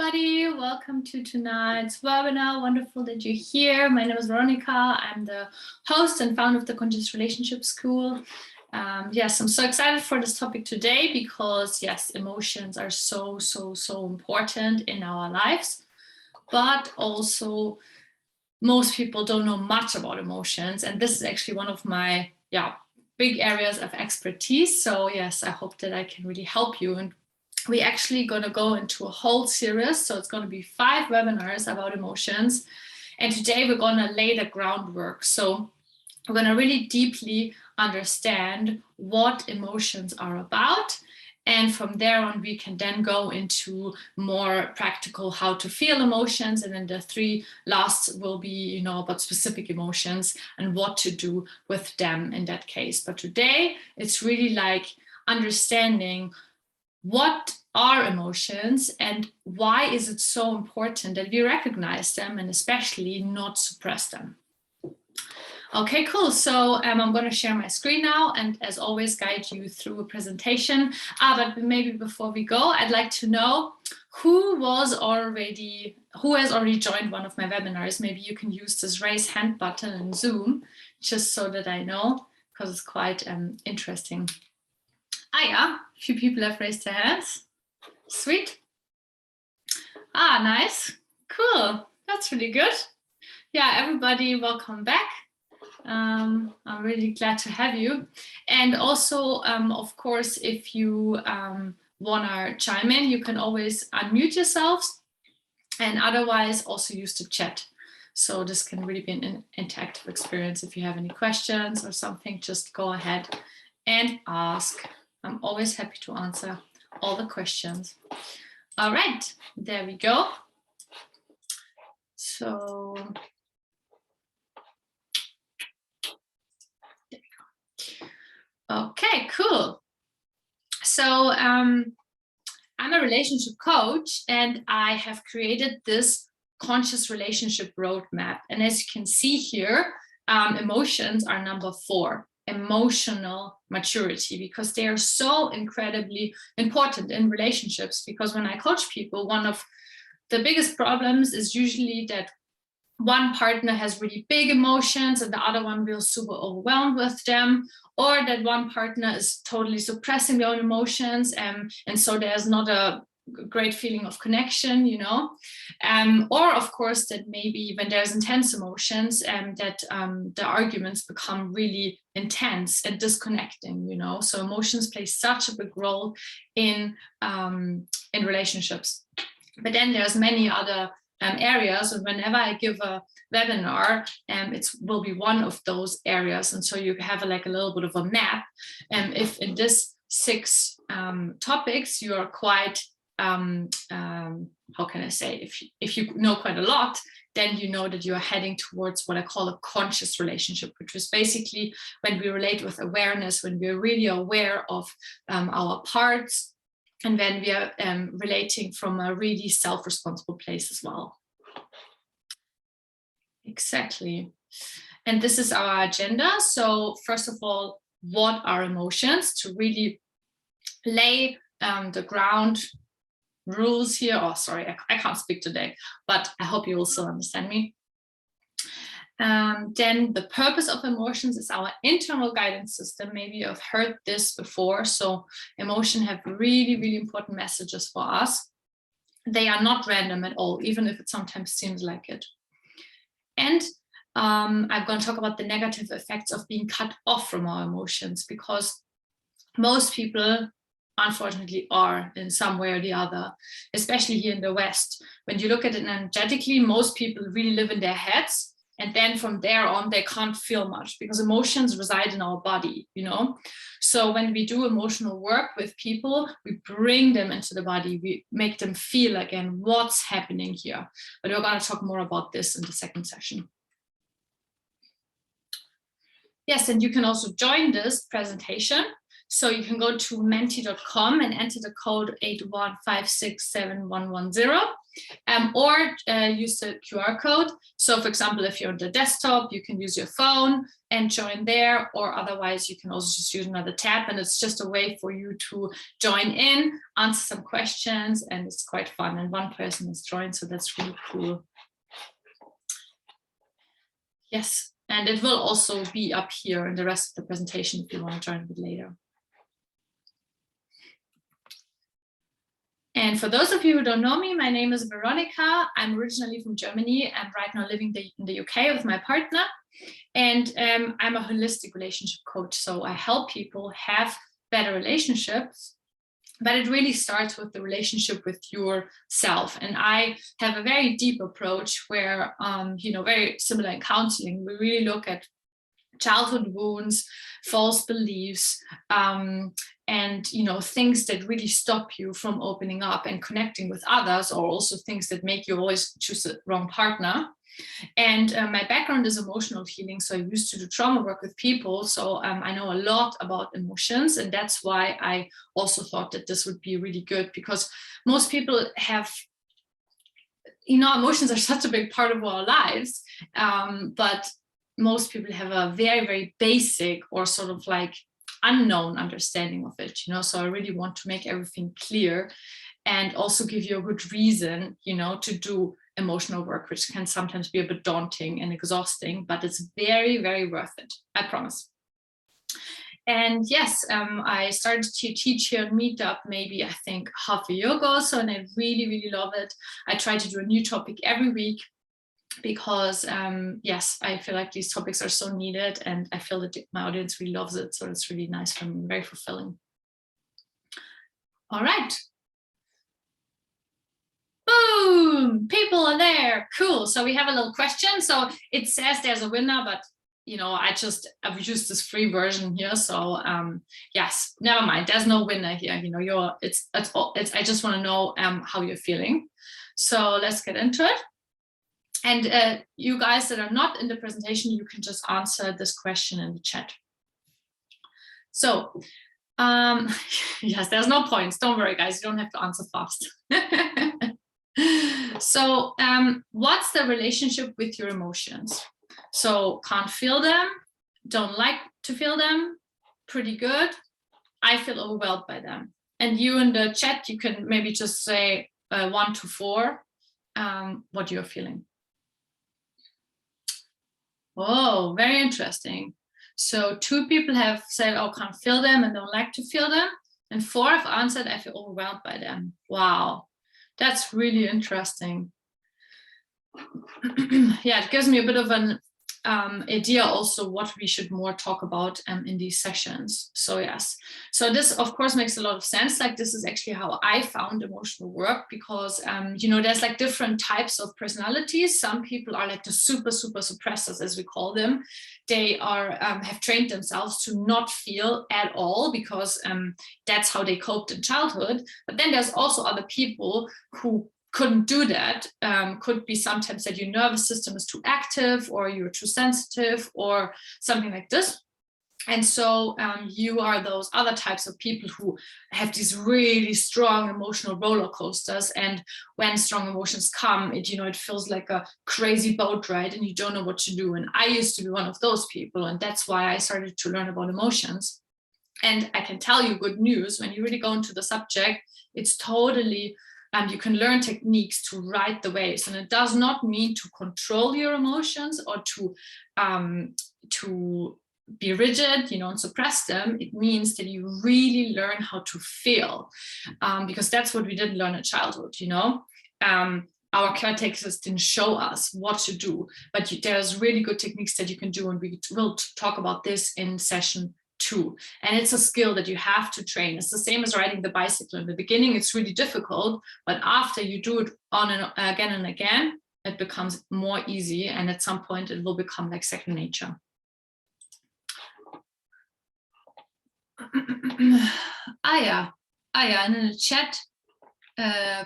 everybody. Welcome to tonight's webinar. Wonderful that you're here. My name is Veronica. I'm the host and founder of the Conscious Relationship School. Yes, I'm so excited for this topic today because, yes, emotions are so important in our lives, but also most people don't know much about emotions. And this is actually one of my, big areas of expertise. So yes, I hope that I can really help you. And we're actually going to go into a whole series. So it's going to be 5 webinars about emotions. And today we're going to lay the groundwork. So we're going to really deeply understand what emotions are about. And from there on, we can then go into more practical how to feel emotions. And then the 3 last will be, about specific emotions and what to do with them in that case. But today, it's really like understanding what are emotions and why is it so important that we recognize them and especially not suppress them. Okay, cool. So I'm going to share my screen now and as always guide you through a presentation. But maybe before we go, I'd like to know who has already joined one of my webinars. Maybe you can use this raise hand button in Zoom just so that I know, because it's quite interesting. Yeah, a few people have raised their hands. Sweet. Nice. Cool. That's really good. Yeah, everybody, welcome back. I'm really glad to have you. And also, of course, if you want to chime in, you can always unmute yourselves and otherwise also use the chat. So this can really be an interactive experience. If you have any questions or something, just go ahead and ask. I'm always happy to answer all the questions. All right, there we go. So okay, cool. So I'm a relationship coach and I have created this conscious relationship roadmap. And as you can see here, emotions are number 4, emotional maturity, because they are so incredibly important in relationships. Because when I coach people, one of the biggest problems is usually that one partner has really big emotions and the other one feels super overwhelmed with them, or that one partner is totally suppressing their own emotions, and so there's not a great feeling of connection, or of course that maybe when there's intense emotions that the arguments become really intense and disconnecting, so emotions play such a big role in relationships. But then there's many other areas, and whenever I give a webinar, it will be one of those areas, and so you have a little bit of a map. And if in this 6 topics you are quite how can I say, if you know quite a lot, then you know that you are heading towards what I call a conscious relationship, which is basically when we relate with awareness, when we're really aware of our parts, and when we are relating from a really self-responsible place as well. Exactly. And this is our agenda. So first of all, what are emotions, to really lay the ground rules here. Oh, sorry, I can't speak today, but I hope you will still understand me. Then the purpose of emotions is our internal guidance system. Maybe you've heard this before. So emotions have really important messages for us. They are not random at all, even if it sometimes seems like it. And I'm going to talk about the negative effects of being cut off from our emotions, because most people unfortunately are in some way or the other, especially here in the West. When you look at it energetically, most people really live in their heads. And then from there on, they can't feel much because emotions reside in our body, So when we do emotional work with people, we bring them into the body. We make them feel again what's happening here. But we're going to talk more about this in the second session. Yes, and you can also join this presentation. So you can go to menti.com and enter the code 81567110. or use the QR code. So for example, if you're on the desktop, you can use your phone and join there, or otherwise you can also just use another tab, and it's just a way for you to join in, answer some questions, and it's quite fun. And one person is joined, so that's really cool. Yes, and it will also be up here in the rest of the presentation if you want to join a bit later. And for those of you who don't know me, my name is Veronica. I'm originally from Germany and right now living in the UK with my partner. And I'm a holistic relationship coach. So I help people have better relationships, but it really starts with the relationship with yourself. And I have a very deep approach where, very similar in counseling, we really look at childhood wounds, false beliefs, and things that really stop you from opening up and connecting with others, or also things that make you always choose the wrong partner. And my background is emotional healing, so I used to do trauma work with people, so I know a lot about emotions, and that's why I also thought that this would be really good, because most people have, emotions are such a big part of our lives, but most people have a very, very basic or sort of like unknown understanding of it, so I really want to make everything clear and also give you a good reason, to do emotional work, which can sometimes be a bit daunting and exhausting, but it's very, very worth it, I promise. And yes, I started to teach here at Meetup maybe, I think, half a year ago, and I really, really love it. I try to do a new topic every week, because yes, I feel like these topics are so needed, and I feel that my audience really loves it, so it's really nice for me, very fulfilling. All right. Boom, people are there, cool. So we have a little question. So it says there's a winner, but I've used this free version here, so yes, never mind, there's no winner here. I just want to know how you're feeling. So let's get into it. And you guys that are not in the presentation, you can just answer this question in the chat. So yes, there's no points, don't worry guys, you don't have to answer fast. So what's the relationship with your emotions? So can't feel them, don't like to feel them, pretty good, I feel overwhelmed by them. And you in the chat, you can maybe just say 1 to 4 what you're feeling. Oh, very interesting. So 2 people have said, oh, can't feel them and don't like to feel them. And 4 have answered, I feel overwhelmed by them. Wow, that's really interesting. Yeah, it gives me a bit of an idea also what we should more talk about in these sessions. So yes, so this of course makes a lot of sense. Like this is actually how I found emotional work, because there's like different types of personalities. Some people are like the super suppressors, as we call them. They are have trained themselves to not feel at all, because that's how they coped in childhood. But then there's also other people who couldn't do that. Could be sometimes that your nervous system is too active, or you're too sensitive, or something like this. And so you are those other types of people who have these really strong emotional roller coasters. And when strong emotions come, it feels like a crazy boat ride and you don't know what to do. And I used to be one of those people. And that's why I started to learn about emotions. And I can tell you good news, when you really go into the subject, it's totally you can learn techniques to ride the waves. And it does not mean to control your emotions or to be rigid, and suppress them. It means that you really learn how to feel, because that's what we didn't learn in childhood, Our caretakers didn't show us what to do, but there's really good techniques that you can do, and we will talk about this in session 2. And it's a skill that you have to train. It's the same as riding the bicycle. In the beginning, it's really difficult, but after you do it on and again, it becomes more easy. And at some point, it will become like second nature. Aya, and in the chat,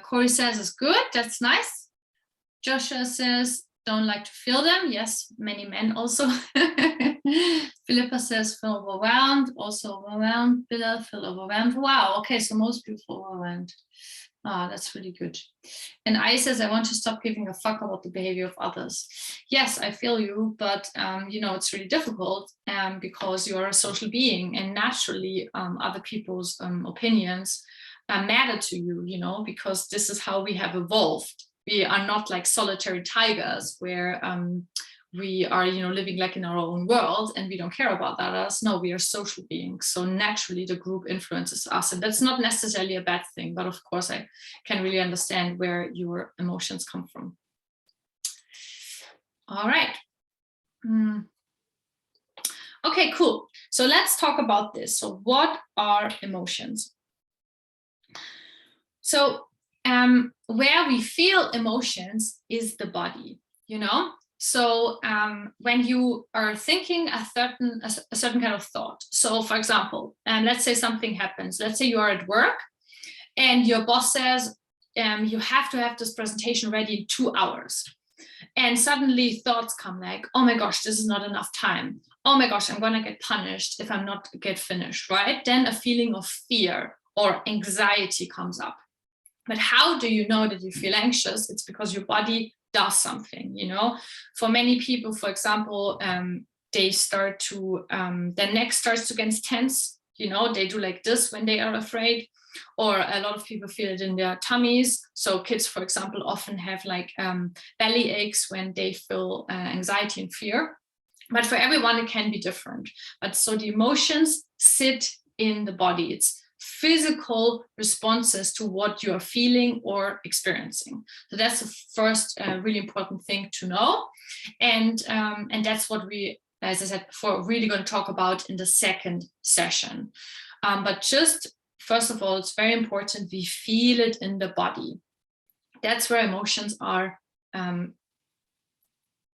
Corey says it's good. That's nice. Joshua says, don't like to feel them. Yes, many men also. Philippa says, feel overwhelmed. Also overwhelmed. Bill, feel overwhelmed. Wow, okay, so most people feel overwhelmed. Ah, that's really good. And I says, I want to stop giving a fuck about the behavior of others. Yes, I feel you, but it's really difficult because you're a social being, and naturally other people's opinions matter to you, because this is how we have evolved. We are not like solitary tigers where we are, living like in our own world and we don't care about others. No, we are social beings. So naturally the group influences us. And that's not necessarily a bad thing, but of course I can really understand where your emotions come from. All right. Okay, cool. So let's talk about this. So what are emotions? So where we feel emotions is the body, So when you are thinking a certain kind of thought, so for example, let's say something happens. Let's say you are at work and your boss says you have to have this presentation ready in 2 hours. And suddenly thoughts come like, oh my gosh, this is not enough time. Oh my gosh, I'm going to get punished if I'm not get finished, right? Then a feeling of fear or anxiety comes up. But how do you know that you feel anxious? It's because your body does something, For many people, for example, they start to, their neck starts to get tense, they do like this when they are afraid, or a lot of people feel it in their tummies. So kids, for example, often have like belly aches when they feel anxiety and fear. But for everyone, it can be different. But so the emotions sit in the body. It's physical responses to what you are feeling or experiencing. So that's the first really important thing to know. And that's what we, as I said before, really going to talk about in the second session. But just first of all, it's very important we feel it in the body. That's where emotions are.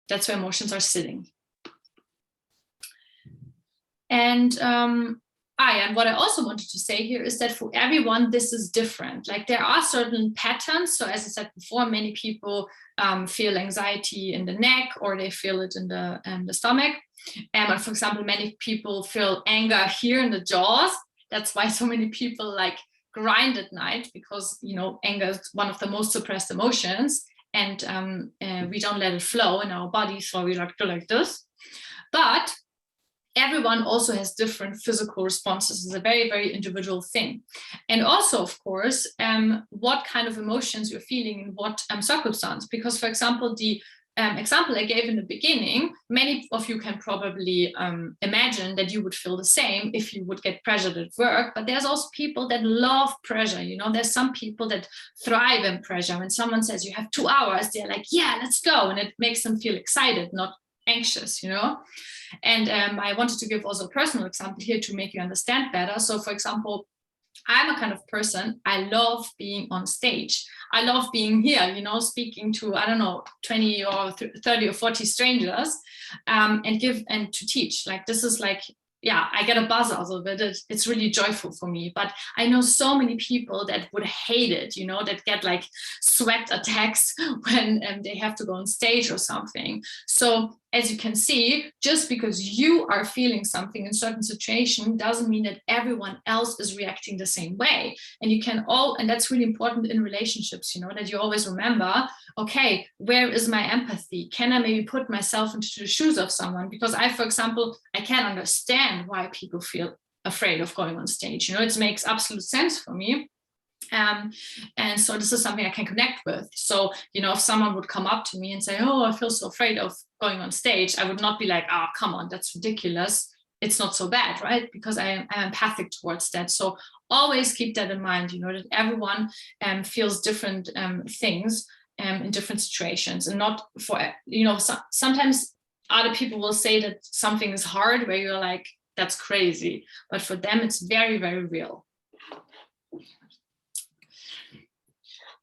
That's where emotions are sitting. And what I also wanted to say here is that for everyone, this is different. Like there are certain patterns. So as I said before, many people feel anxiety in the neck, or they feel it in the stomach. And for example, many people feel anger here in the jaws. That's why so many people like grind at night, because, anger is one of the most suppressed emotions, and we don't let it flow in our body. So we like to like this. But everyone also has different physical responses. It's a very, very individual thing. And also, of course, what kind of emotions you're feeling in what circumstance. Because, for example, the example I gave in the beginning, many of you can probably imagine that you would feel the same if you would get pressured at work. But there's also people that love pressure. There's some people that thrive in pressure. When someone says you have 2 hours, they're like, yeah, let's go. And it makes them feel excited, not anxious, And I wanted to give also a personal example here to make you understand better. So, for example, I'm a kind of person, I love being on stage. I love being here, speaking to, 20 or 30 or 40 strangers and to teach. Like, this is like, yeah, I get a buzz out of it. It's really joyful for me. But I know so many people that would hate it, that get like sweat attacks when they have to go on stage or something. So as you can see, just because you are feeling something in certain situation doesn't mean that everyone else is reacting the same way. And and that's really important in relationships, that you always remember, okay, where is my empathy? Can I maybe put myself into the shoes of someone? Because for example, I can understand why people feel afraid of going on stage. It makes absolute sense for me. And so this is something I can connect with. So, if someone would come up to me and say, oh, I feel so afraid of going on stage, I would not be like, oh, come on, that's ridiculous. It's not so bad, right? Because I'm empathic towards that. So always keep that in mind, that everyone feels different things in different situations, and not for, sometimes other people will say that something is hard where you're like, that's crazy. But for them, it's very, very real.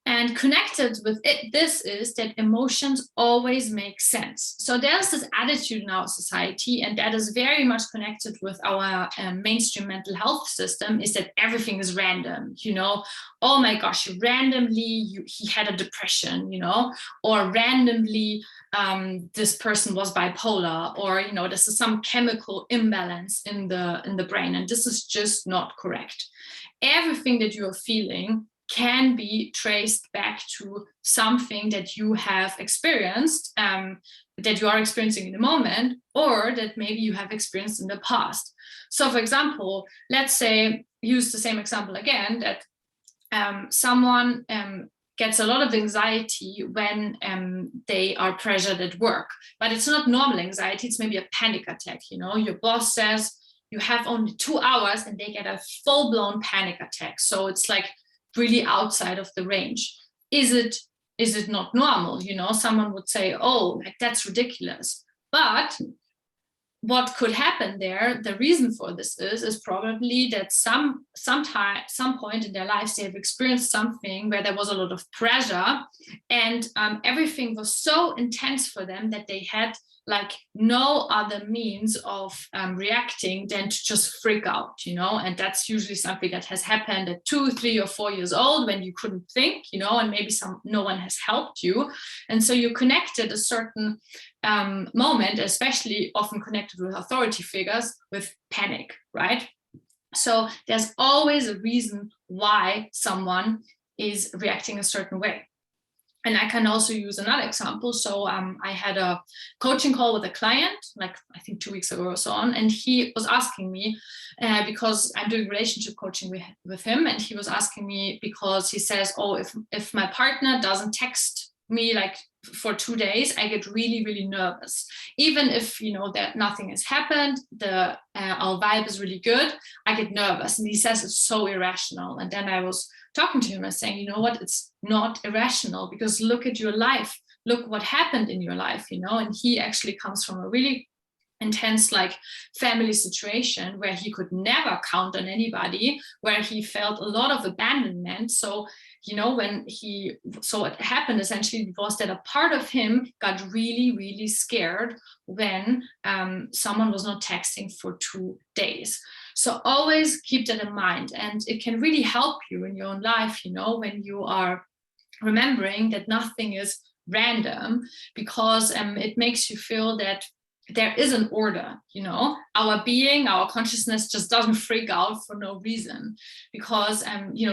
And connected with this is that emotions always make sense. So there's this attitude in our society, and that is very much connected with our mainstream mental health system, is that everything is random. Oh my gosh, randomly he had a depression, or randomly this person was bipolar, or this is some chemical imbalance in the brain, and this is just not correct. Everything that you are feeling can be traced back to something that you have experienced, that you are experiencing in the moment, or that maybe you have experienced in the past. So for example, let's say, use the same example again, that someone gets a lot of anxiety when they are pressured at work, but it's not normal anxiety, it's maybe a panic attack. Your boss says you have only 2 hours and they get a full-blown panic attack. So it's like really outside of the range. Is it not normal? Someone would say, oh, like that's ridiculous. But what could happen there, the reason for this is probably that some point in their lives they have experienced something where there was a lot of pressure, and everything was so intense for them that they had like no other means of reacting than to just freak out, and that's usually something that has happened at 2, 3, or 4 years old when you couldn't think, and maybe no one has helped you. And so you connected a certain moment, especially often connected with authority figures, with panic, right? So there's always a reason why someone is reacting a certain way. And I can also use another example. So I had a coaching call with a client, like I think 2 weeks ago or so on, and he was asking me, because I'm doing relationship coaching with him, and he was asking me because he says, oh, if my partner doesn't text me like for 2 days, I get really, really nervous. Even if, that nothing has happened, our vibe is really good, I get nervous. And he says it's so irrational. And then I was talking to him and saying, you know what, it's not irrational, because look at your life, look what happened in your life, and he actually comes from a really intense like family situation where he could never count on anybody, where he felt a lot of abandonment. So what happened essentially was that a part of him got really, really scared when someone was not texting for 2 days. So always keep that in mind, and it can really help you in your own life, when you are remembering that nothing is random, because it makes you feel that there is an order. Our being, our consciousness just doesn't freak out for no reason, because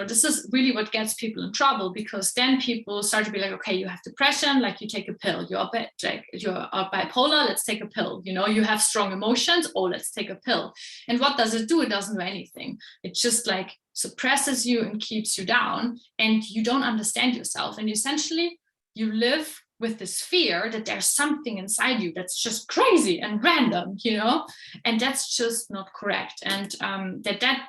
this is really what gets people in trouble, because then people start to be like, okay, you have depression, like you take a pill, you're bipolar, let's take a pill, you have strong emotions, oh, let's take a pill. And what does it do? It doesn't do anything. It just like suppresses you and keeps you down, and you don't understand yourself, and essentially you live with this fear that there's something inside you that's just crazy and random, and that's just not correct. And that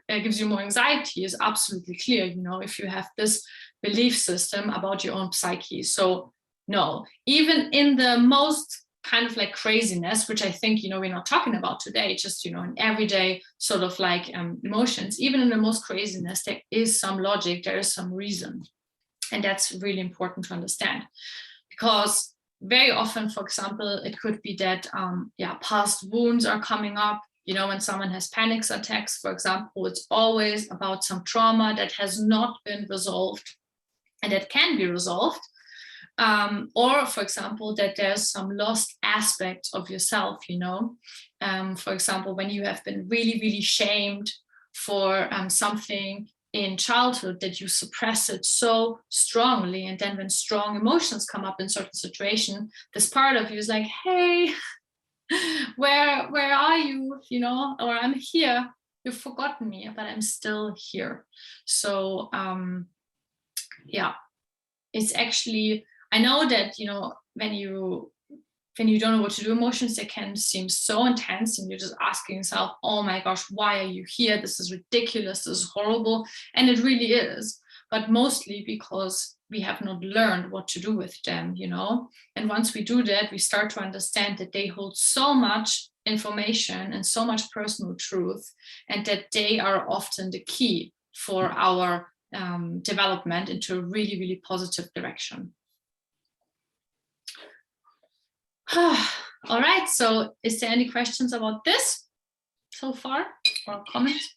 gives you more anxiety is absolutely clear, if you have this belief system about your own psyche. So no, even in the most kind of like craziness, which I think, we're not talking about today, just, in everyday sort of like emotions, even in the most craziness, there is some logic, there is some reason. And that's really important to understand, because very often, for example, it could be that past wounds are coming up. When someone has panic attacks, for example, it's always about some trauma that has not been resolved and that can be resolved. Or, for example, that there's some lost aspect of yourself, for example, when you have been really, really shamed for something in childhood, that you suppress it so strongly, and then when strong emotions come up in certain situation, this part of you is like, hey, where are you, or I'm here, you've forgotten me, but I'm still here. So it's actually, I know that when you don't know what to do, emotions, they can seem so intense, and you're just asking yourself, oh my gosh, why are you here? This is ridiculous, this is horrible. And it really is, but mostly because we have not learned what to do with them, And once we do that, we start to understand that they hold so much information and so much personal truth, and that they are often the key for our development into a really, really positive direction. All right, so is there any questions about this so far, or comments?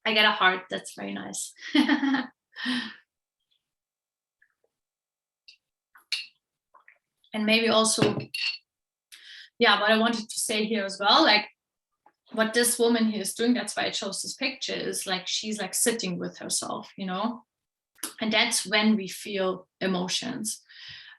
I get a heart, that's very nice. And maybe also, what I wanted to say here as well, like what this woman here is doing, that's why I chose this picture, is like she's like sitting with herself, and that's when we feel emotions.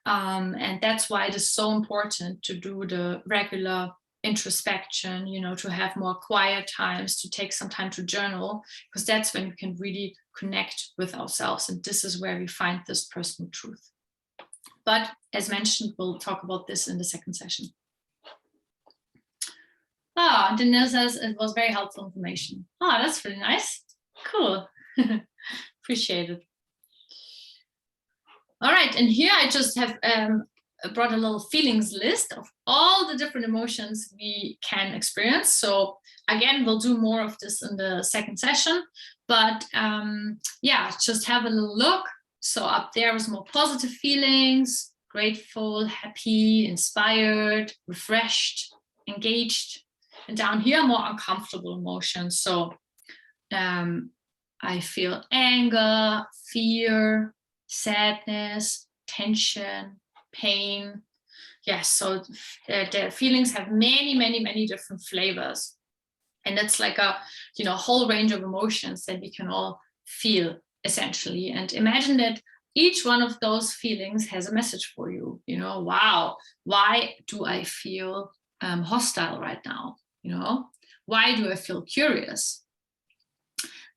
And that's why it is so important to do the regular introspection, to have more quiet times, to take some time to journal, because that's when we can really connect with ourselves. And this is where we find this personal truth. But as mentioned, we'll talk about this in the second session. Danielle says it was very helpful information. That's really nice. Cool. Appreciate it. All right, and here I just have brought a little feelings list of all the different emotions we can experience. So again, we'll do more of this in the second session, but just have a little look. So up there was more positive feelings, grateful, happy, inspired, refreshed, engaged. And down here, more uncomfortable emotions. So I feel anger, fear, sadness, tension, pain. Yes, so the feelings have many, many, many different flavors. And it's like a whole range of emotions that we can all feel, essentially. And imagine that each one of those feelings has a message for you. Wow, why do I feel hostile right now? Why do I feel curious?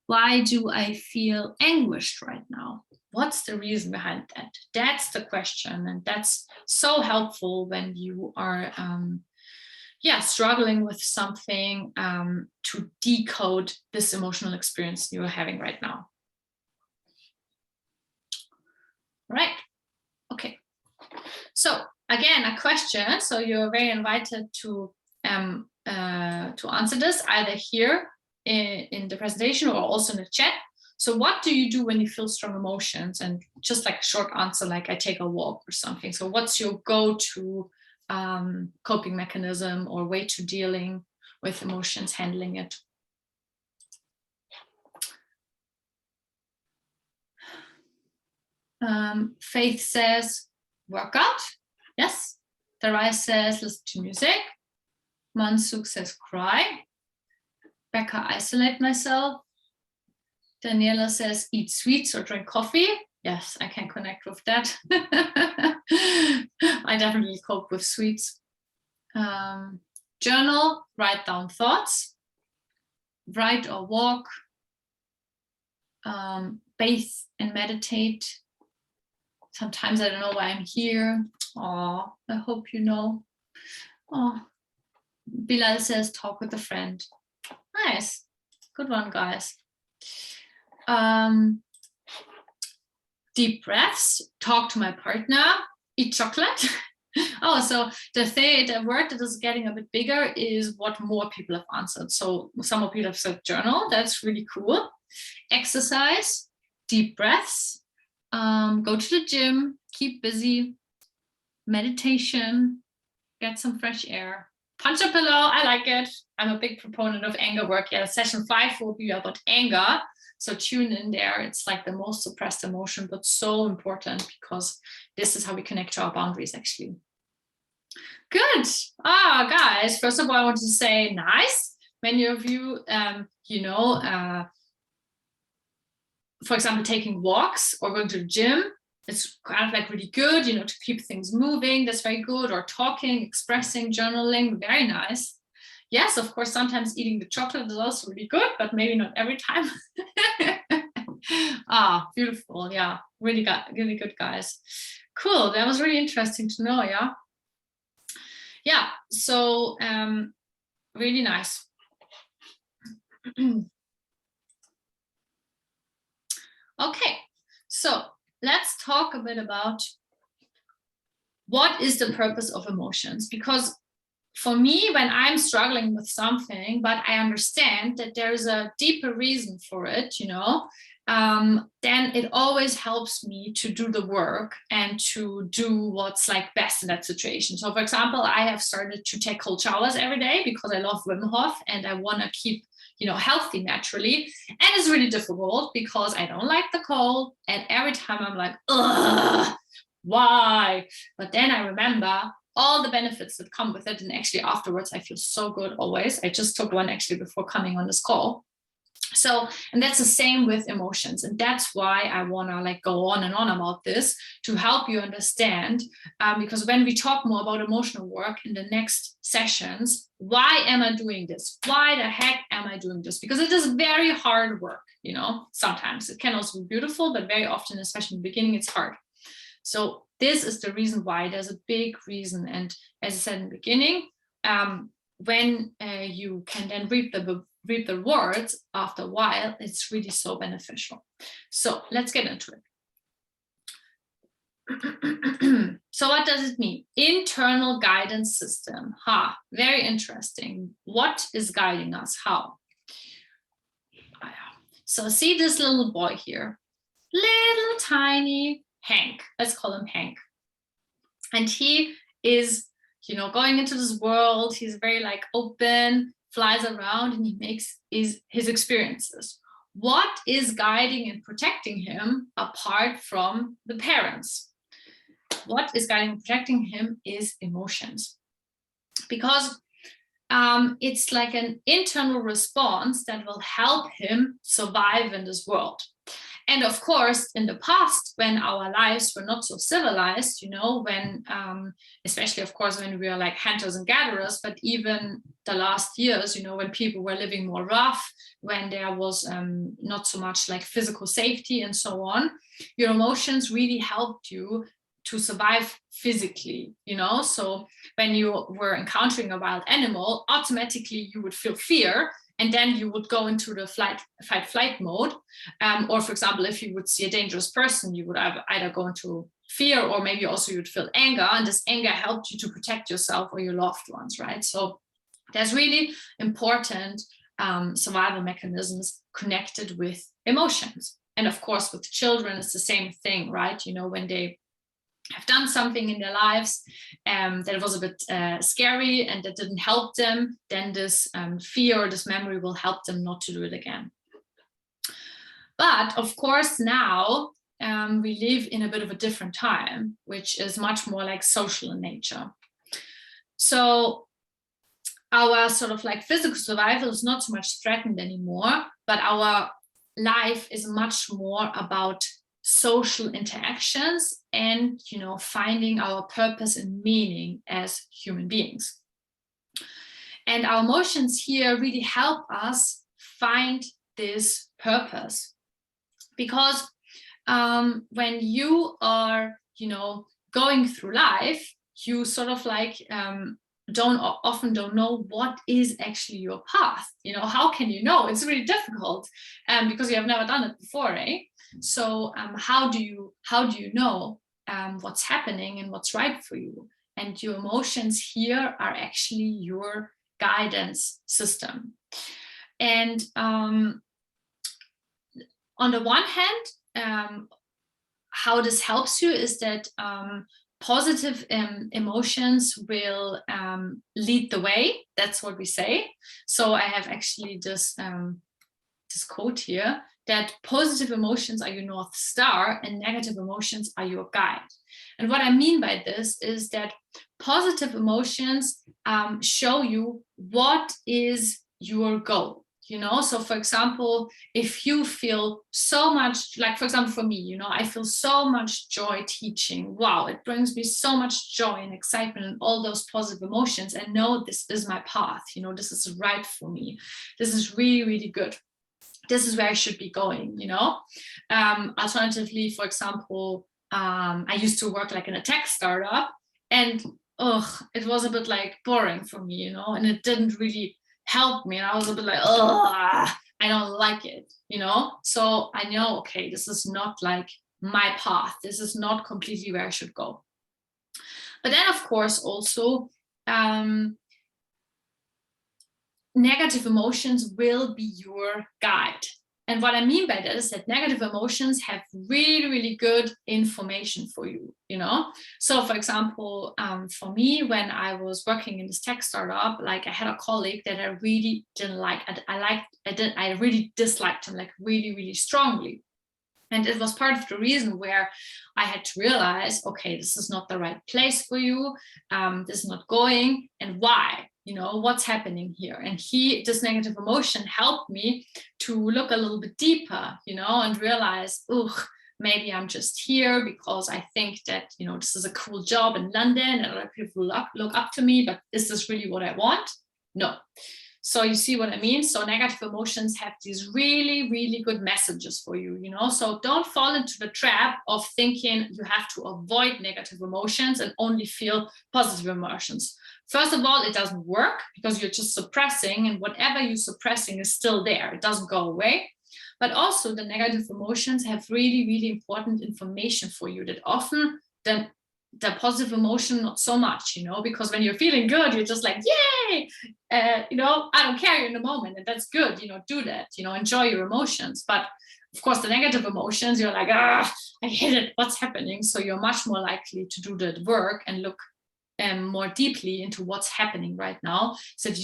Why do I feel anguished right now? What's the reason behind that? That's the question. And that's so helpful when you are struggling with something, to decode this emotional experience you're having right now. Right. Okay. So again, a question. So you're very invited to answer this either here in the presentation or also in the chat. So what do you do when you feel strong emotions? And just like a short answer, like I take a walk or something. So what's your go-to coping mechanism or way to dealing with emotions, handling it? Faith says workout. Yes. Darai says listen to music. Mansuk says cry. Becca, isolate myself. Daniela says eat sweets or drink coffee. Yes, I can connect with that. I definitely cope with sweets. Journal, write down thoughts. Write or walk. Bathe and meditate. Sometimes I don't know why I'm here. I hope you know. Bilal says talk with a friend. Nice. Good one, guys. Deep breaths, talk to my partner, eat chocolate. So the word that is getting a bit bigger is what more people have answered. So some more people have said journal. That's really cool. Exercise, deep breaths, go to the gym, keep busy, meditation, get some fresh air. Punch a pillow, I like it. I'm a big proponent of anger work. Yeah, session 5 will be about anger. So tune in there. It's like the most suppressed emotion, but so important because this is how we connect to our boundaries, actually. Good. Guys, first of all, I want to say nice. Many of you, for example, taking walks or going to the gym. It's kind of like really good, to keep things moving. That's very good. Or talking, expressing, journaling, very nice. Yes, of course, sometimes eating the chocolate is also really good, but maybe not every time. Beautiful. Yeah, really good, guys. Cool. That was really interesting to know. Yeah. Yeah. So really nice. Okay. So let's talk a bit about what is the purpose of emotions, because for me, when I'm struggling with something, but I understand that there is a deeper reason for it, then it always helps me to do the work and to do what's like best in that situation. So for example, I have started to take cold showers every day because I love Wim Hof and I want to keep healthy naturally. And it's really difficult because I don't like the cold. And every time I'm like, ugh, why? But then I remember all the benefits that come with it. And actually afterwards, I feel so good always. I just took one actually before coming on this call. So, and that's the same with emotions. And that's why I want to like go on and on about this to help you understand, because when we talk more about emotional work in the next sessions, why am I doing this? Why the heck am I doing this? Because it is very hard work, you know, sometimes it can also be beautiful, but very often, especially in the beginning, it's hard. So this is the reason why. There's a big reason. And as I said in the beginning, when you can then reap the rewards after a while, it's really so beneficial. So let's get into it. So what does it mean? Internal guidance system. Very interesting. What is guiding us? How? So see this little boy here, little tiny Hank. Let's call him Hank. And he is, you know, going into this world. He's very like open, flies around, and he makes his experiences. What is guiding and protecting him apart from the parents? What is guiding and protecting him is emotions. Because it's like an internal response that will help him survive in this world. And of course, in the past, when our lives were not so civilized, you know, when, especially, of course, when we were like hunters and gatherers, but even the last years, you know, when people were living more rough, when there was not so much like physical safety and so on, your emotions really helped you to survive physically, you know. So when you were encountering a wild animal, automatically you would feel fear. And then you would go into the fight-flight mode. Or for example, if you would see a dangerous person, you would either go into fear, or maybe also you'd feel anger. And this anger helped you to protect yourself or your loved ones, right? So there's really important survival mechanisms connected with emotions. And of course, with children, it's the same thing, right? You know, when they have done something in their lives that was a bit scary and that didn't help them, then this fear or this memory will help them not to do it again. But of course, now we live in a bit of a different time, which is much more like social in nature. So our sort of like physical survival is not so much threatened anymore, but our life is much more about social interactions and, you know, finding our purpose and meaning as human beings. And our emotions here really help us find this purpose, because when you are, you know, going through life, you sort of like often don't know what is actually your path. You know, how can you know? It's really difficult because you have never done it before, eh? So how do you know what's happening and what's right for you? And your emotions here are actually your guidance system. And on the one hand, how this helps you is that positive emotions will lead the way. That's what we say. So I have actually this quote here, that positive emotions are your North Star and negative emotions are your guide. And what I mean by this is that positive emotions show you what is your goal. You know, so for example, if you feel so much, like for example, for me, you know, I feel so much joy teaching. Wow, it brings me so much joy and excitement and all those positive emotions. And know this is my path. You know, this is right for me. This is really, really good. This is where I should be going, you know. Alternatively, for example, I used to work like in a tech startup, and it was a bit like boring for me, you know, and it didn't really help me. And I was a bit like, I don't like it, you know. So I know, okay, this is not like my path. This is not completely where I should go. But then, of course, also negative emotions will be your guide. And what I mean by that is that negative emotions have really, really good information for you, you know? So for example, for me, when I was working in this tech startup, like I had a colleague that I really didn't like. I really disliked him, like really, really strongly. And it was part of the reason where I had to realize, okay, this is not the right place for you. This is not going, and why? What's happening here? And this negative emotion helped me to look a little bit deeper, and realize, maybe I'm just here because I think that, this is a cool job in London and a lot of people look up to me, but is this really what I want? No. So you see what I mean? So negative emotions have these really, really good messages for you, So don't fall into the trap of thinking you have to avoid negative emotions and only feel positive emotions. First of all, it doesn't work because you're just suppressing, and whatever you're suppressing is still there. It doesn't go away. But also the negative emotions have really, really important information for you that often the positive emotion, not so much, because when you're feeling good, you're just like, yay, I don't care in the moment, and that's good, do that, enjoy your emotions. But of course, the negative emotions, you're like, I hate it, what's happening? So you're much more likely to do that work and look more deeply into what's happening right now, so that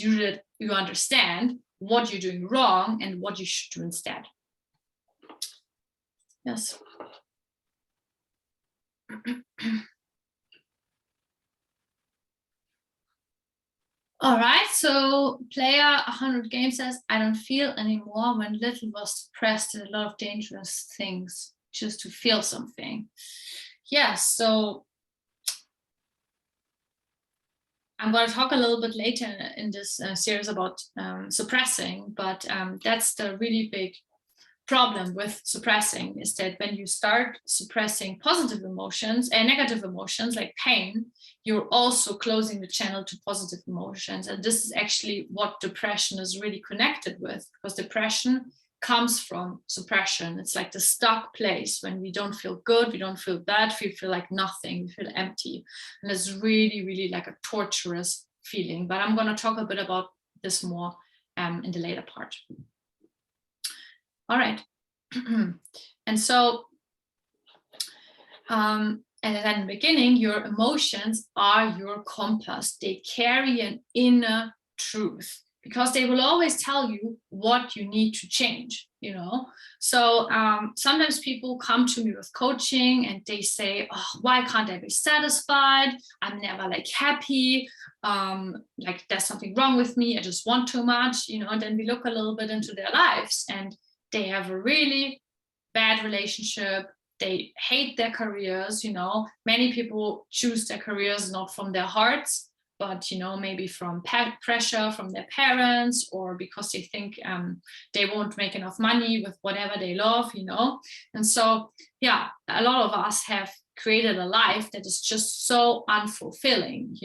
you understand what you're doing wrong and what you should do instead. Yes. All right, so player 100 games says, I don't feel anymore. When little was depressed and a lot of dangerous things just to feel something. Yeah, so I'm going to talk a little bit later in this series about suppressing, but that's the really big problem with suppressing, is that when you start suppressing positive emotions and negative emotions like pain, you're also closing the channel to positive emotions. And this is actually what depression is really connected with, because depression comes from suppression. It's like the stuck place when we don't feel good, we don't feel bad, we feel like nothing, we feel empty. And it's really, really like a torturous feeling. But I'm going to talk a bit about this more in the later part. All right. And so, and then in the beginning, your emotions are your compass. They carry an inner truth because they will always tell you what you need to change, So sometimes people come to me with coaching and they say, why can't I be satisfied? I'm never like happy. Like there's something wrong with me. I just want too much, and then we look a little bit into their lives, and they have a really bad relationship. They hate their careers, Many people choose their careers not from their hearts, but, maybe from pressure from their parents, or because they think they won't make enough money with whatever they love, And so, yeah, a lot of us have created a life that is just so unfulfilling,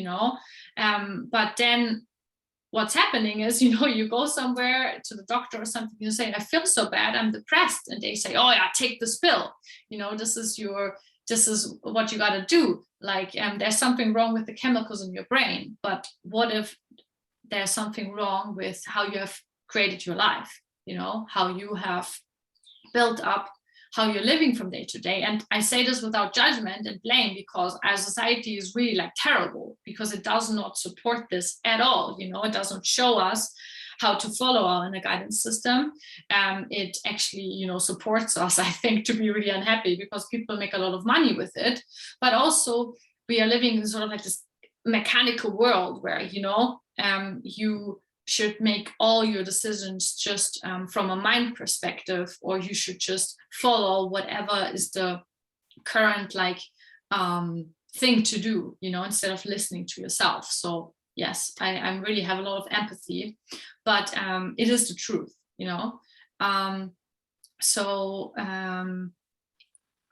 But then what's happening is, you go somewhere to the doctor or something, you say, I feel so bad, I'm depressed. And they say, oh yeah, take this pill. This is what you got to do. Like, there's something wrong with the chemicals in your brain. But what if there's something wrong with how you have created your life? How you have built up, how you're living from day to day. And I say this without judgment and blame, because our society is really like terrible, because it does not support this at all. It doesn't show us how to follow our inner guidance system. It actually, supports us, I think, to be really unhappy, because people make a lot of money with it. But also we are living in sort of like this mechanical world where, you should make all your decisions just from a mind perspective, or you should just follow whatever is the current thing to do, instead of listening to yourself. So yes, I really have a lot of empathy, but it is the truth,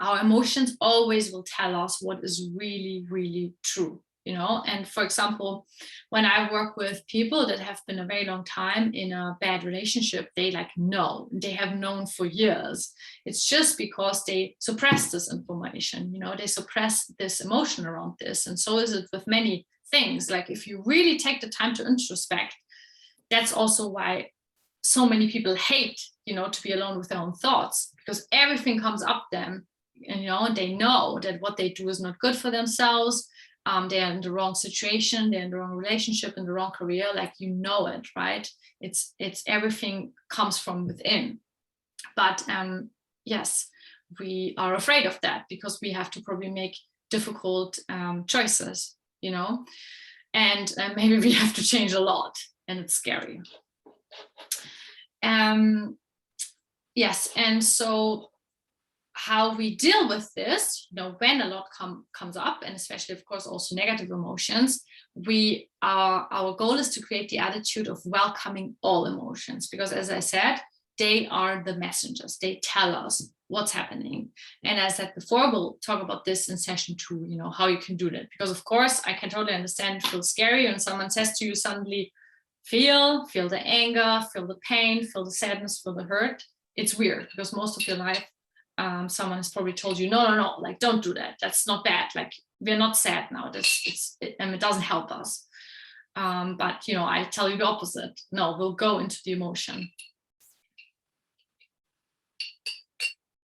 our emotions always will tell us what is really, really true. And for example, when I work with people that have been a very long time in a bad relationship, they know, they have known for years. It's just because they suppress this information, they suppress this emotion around this. And so is it with many things. Like if you really take the time to introspect, that's also why so many people hate, to be alone with their own thoughts, because everything comes up them, and they know that what they do is not good for themselves. They're in the wrong situation, they're in the wrong relationship, in the wrong career, it, right? It's everything comes from within. But yes, we are afraid of that because we have to probably make difficult choices, you know, and maybe we have to change a lot, and it's scary. Yes, and so how we deal with this, you know, when a lot comes up, and especially, of course, also negative emotions, our goal is to create the attitude of welcoming all emotions, because as I said, they are the messengers. They tell us what's happening. And as I said before, we'll talk about this in session 2, you know, how you can do that. Because of course, I can totally understand it feels scary when someone says to you suddenly, feel the anger, feel the pain, feel the sadness, feel the hurt. It's weird because most of your life, someone has probably told you, no, like, don't do that. That's not bad. Like, we're not sad now. It doesn't help us. But, you know, I tell you the opposite. No, we'll go into the emotion.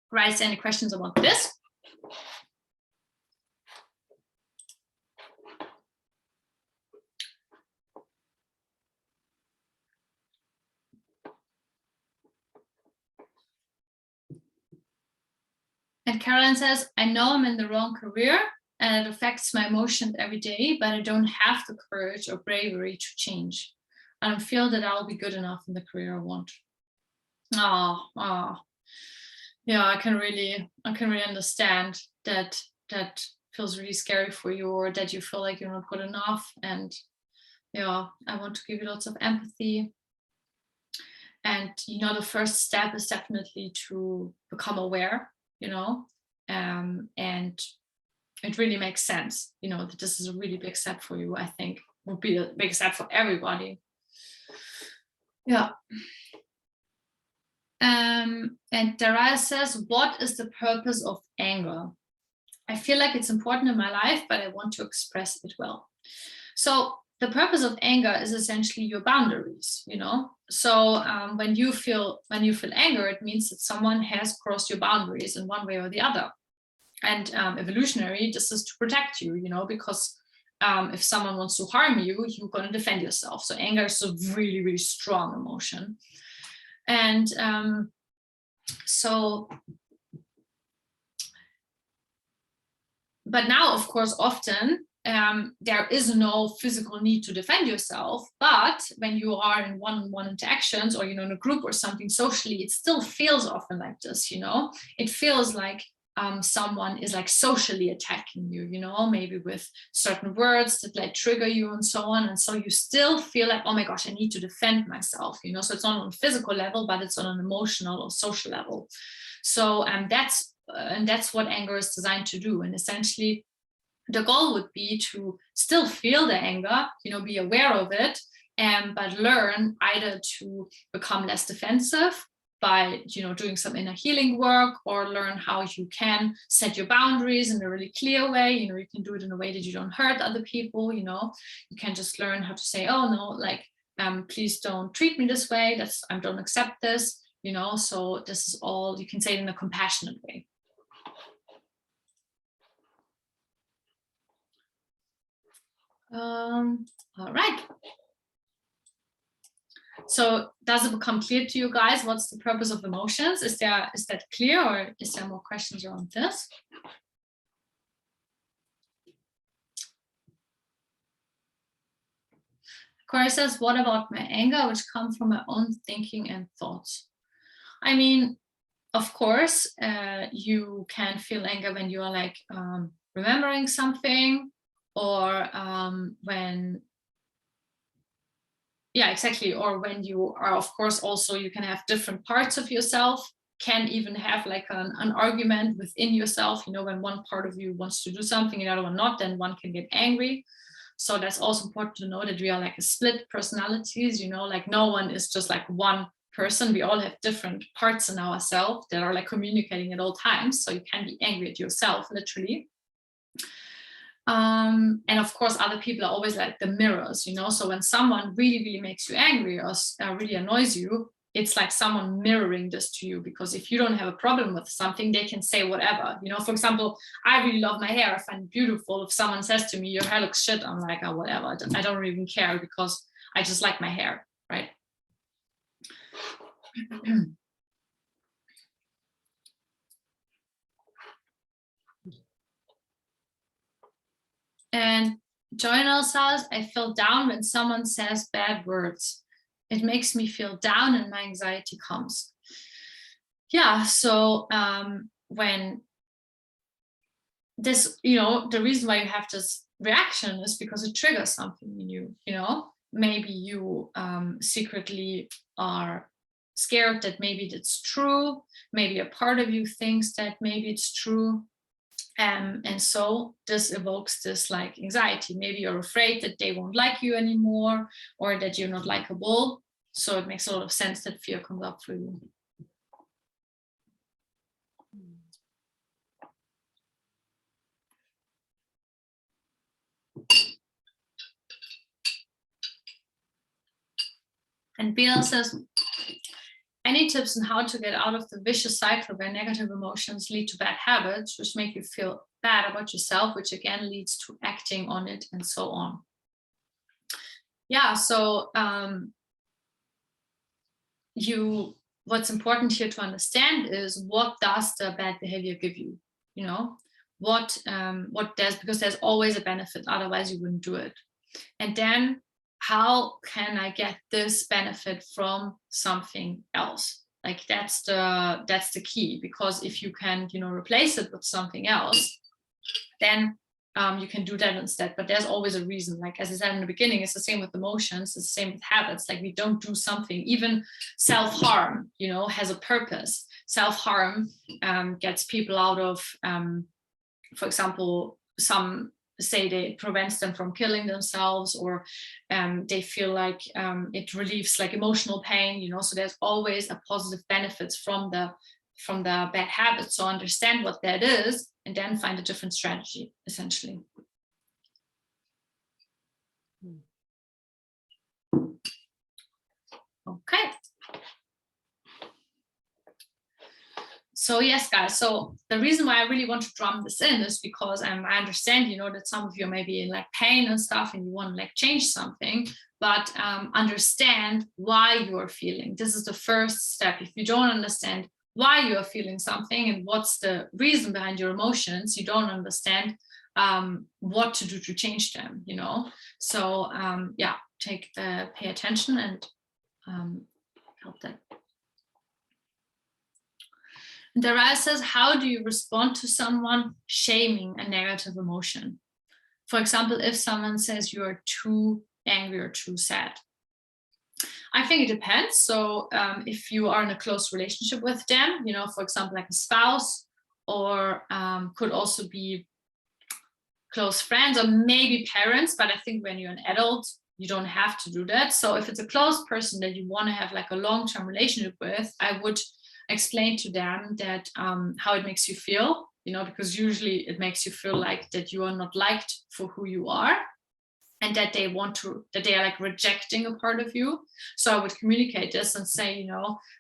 Right, any questions about this? And Caroline says, I know I'm in the wrong career and it affects my emotions every day, but I don't have the courage or bravery to change. I don't feel that I'll be good enough in the career I want. Yeah, I can really understand that feels really scary for you, or that you feel like you're not good enough. And yeah, I want to give you lots of empathy. And, you know, the first step is definitely to become aware, you know, and it really makes sense, you know, that this is a really big step for you. I think would be a big step for everybody. Yeah. And Daria says, what is the purpose of anger? I feel like it's important in my life, but I want to express it well. So the purpose of anger is essentially your boundaries, you know. So when you feel anger, it means that someone has crossed your boundaries in one way or the other. And evolutionary, this is to protect you, you know, because if someone wants to harm you, you're going to defend yourself. So anger is a really, really strong emotion. And but now, of course, often there is no physical need to defend yourself, but when you are in one-on-one interactions, or, you know, in a group or something socially, it still feels often like this, you know. It feels like someone is like socially attacking you, you know, maybe with certain words that like trigger you and so on. And so you still feel like, oh my gosh, I need to defend myself, you know. So it's not on a physical level, but it's on an emotional or social level. So that's what anger is designed to do. And essentially, the goal would be to still feel the anger, you know, be aware of it, but learn either to become less defensive by, you know, doing some inner healing work, or learn how you can set your boundaries in a really clear way. You know, you can do it in a way that you don't hurt other people. You know, you can just learn how to say, oh no, like, please don't treat me this way. I don't accept this. You know, so this is all, you can say it in a compassionate way. All right. So does it become clear to you guys what's the purpose of emotions? Is that clear, or is there more questions around this? Corey says, what about my anger, which comes from my own thinking and thoughts? I mean, of course, you can feel anger when you are like remembering something, or when, yeah, exactly. Or when you are, of course, also you can have different parts of yourself, can even have like an argument within yourself, you know, when one part of you wants to do something, the other one not, then one can get angry. So that's also important to know that we are like a split personalities, you know, like no one is just like one person. We all have different parts in ourselves that are like communicating at all times. So you can be angry at yourself, literally. And of course, other people are always like the mirrors, you know. So when someone really, really makes you angry, or really annoys you, it's like someone mirroring this to you. Because if you don't have a problem with something, they can say whatever, you know. For example, I really love my hair. I find it beautiful. If someone says to me, your hair looks shit, I'm like, oh, whatever. I don't even care, because I just like my hair, right? And Joanna says, I feel down when someone says bad words. It makes me feel down and my anxiety comes. Yeah, so when this, the reason why you have this reaction is because it triggers something in you, maybe you secretly are scared that maybe it's true, maybe a part of you thinks that maybe it's true. And so this evokes this like anxiety. Maybe you're afraid that they won't like you anymore, or that you're not likable. So it makes a lot of sense that fear comes up for you. And Bill says, any tips on how to get out of the vicious cycle where negative emotions lead to bad habits, which make you feel bad about yourself, which again leads to acting on it and so on? Yeah, so what's important here to understand is, what does the bad behavior give you? What does, because there's always a benefit, otherwise you wouldn't do it. And then, how can I get this benefit from something else? Like that's the key, because if you can, replace it with something else, then you can do that instead. But there's always a reason. Like, as I said in the beginning, it's the same with emotions, it's the same with habits. Like, we don't do something, even self-harm, has a purpose. Self-harm gets people out of, for example, some say it prevents them from killing themselves, or they feel like it relieves like emotional pain, so there's always a positive benefits from the bad habits. So understand what that is, and then find a different strategy, essentially. Okay. So yes, guys, so the reason why I really want to drum this in is because I understand, that some of you may be in like pain and stuff, and you want to like change something, but understand why you are feeling. This is the first step. If you don't understand why you are feeling something and what's the reason behind your emotions, you don't understand what to do to change them, So yeah, pay attention and help that. Daria says, how do you respond to someone shaming a negative emotion? For example, if someone says you are too angry or too sad. I think it depends. So if you are in a close relationship with them, for example, like a spouse, or could also be close friends, or maybe parents, but I think when you're an adult, you don't have to do that. So if it's a close person that you want to have like a long-term relationship with, I would explain to them that how it makes you feel, because usually it makes you feel like that you are not liked for who you are, and that they are like rejecting a part of you. So I would communicate this and say,